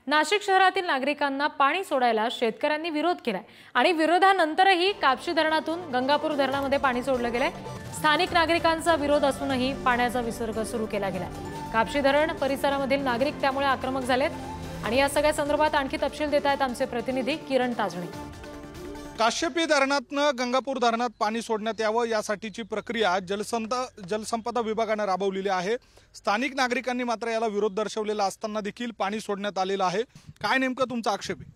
नाशिक शहरातील नागरिकांना पाणी सोडायला शेतकऱ्यांनी विरोध केलाय आणि विरोधानंतरही कापशी धरणातून गंगापूर धरणामध्ये पाणी सोडलं गेलंय। स्थानिक नागरिकांचा विरोध असूनही पाण्याचा विसर्ग सुरू केला गेलाय। कापशी धरण परिसरामधील नागरिक त्यामुळे आक्रमक झालेत आणि या सगळ्या संदर्भात आणखी तपशील देत आहेत आमचे प्रतिनिधी किरण ताजणे। काश्यपी धरणातनं गंगापूर धरणात पाणी सोडण्यात यावं यासाठीची प्रक्रिया जलसंपदा विभागाने राबवलेली आहे। स्थानिक नागरिकांनी मात्र याला विरोध दर्शवलेला असताना देखील पाणी सोडण्यात आलेलं आहे। काय नेमकं तुमचा आक्षेप आहे?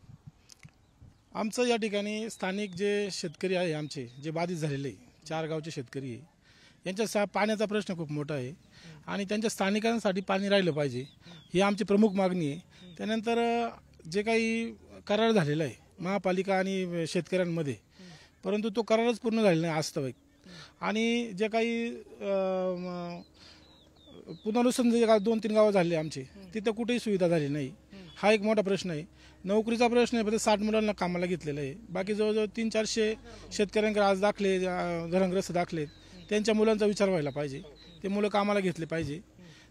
आमचं या ठिकाणी स्थानिक जे शेतकरी आहे, आमचे जे बाधित झालेले 4 गावचे शेतकरी आहे, यांच्या पाण्याचा प्रश्न खूप मोठा आहे आणि त्यांच्या स्थानिकांसाठी पाणी राहिलं पाहिजे ही आमची प्रमुख मागणी आहे। त्यानंतर जे काही करार झालेला आहे महापालिका आणि शेतकऱ्यांमध्ये, परंतु तो करारच पूर्ण झालेला नाही वास्तविक। आणि जे काही पुनर्वसन जे 2-3 गावं झाले आमचे, तिथं कुठेही सुविधा झाली नाही। हा एक मोठा प्रश्न आहे। नोकरीचा प्रश्न आहे, 60 मुलांना कामाला घेतलेलं आहे। बाकी जवळजवळ 300-400 शेतकऱ्यांकडे आज दाखले धरणग्रस्त दाखले, त्यांच्या मुलांचा विचार व्हायला पाहिजे, ते मुलं कामाला घेतले पाहिजे।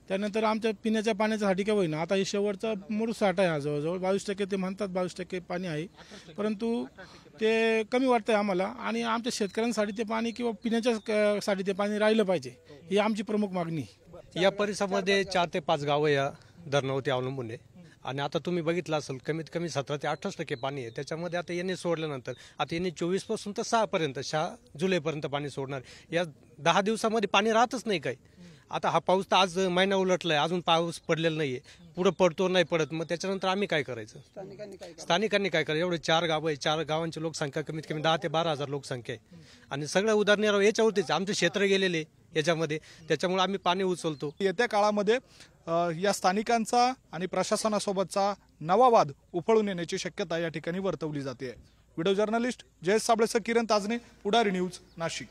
त्यानंतर आमच्या पिण्याच्या पाण्यासाठी काय होईना, आता हे शेवटचा मूळ साठा आहे, जवळजवळ 22% ते म्हणतात 22% पाणी आहे, परंतु ते कमी वाटतंय आम्हाला आणि आमच्या शेतकऱ्यांसाठी ते पाणी किंवा पिण्याच्या साठी ते पाणी राहिलं पाहिजे ही आमची प्रमुख मागणी। या परिसरामध्ये 4 ते 5 गावं या धरणावरती अवलंबून आहे आणि आता तुम्ही बघितलं असेल कमीत कमी 17 ते 28% पाणी आहे। त्याच्यामध्ये आता यांनी सोडल्यानंतर आता यांनी 24 पासून तर 6 पर्यंत 6 जुलैपर्यंत पाणी सोडणार। या 10 दिवसामध्ये पाणी राहतच नाही काही। आता हा पाऊस तर आज महिना उलटलाय, अजून पाऊस पडलेला नाहीये, पुढे पडतो नाही पडत, मग त्याच्यानंतर आम्ही काय करायचं? स्थानिकांनी काय करायचं? एवढे 4 गाव आहे, 4 गावांची लोकसंख्या कमीत कमी 10 ते 12,000 लोकसंख्या आहे आणि सगळं उदरनिर्वाह याच्यावरतीच, आमचे क्षेत्र गेलेले याच्यामध्ये, त्याच्यामुळे आम्ही पाणी उचलतो। येत्या काळामध्ये या स्थानिकांचा आणि प्रशासनासोबतचा नवा वाद उफळून येण्याची शक्यता या ठिकाणी वर्तवली जाते। व्हिडिओ जर्नलिस्ट जयेश साबळेसह किरण ताजणे, पुढारी न्यूज, नाशिक।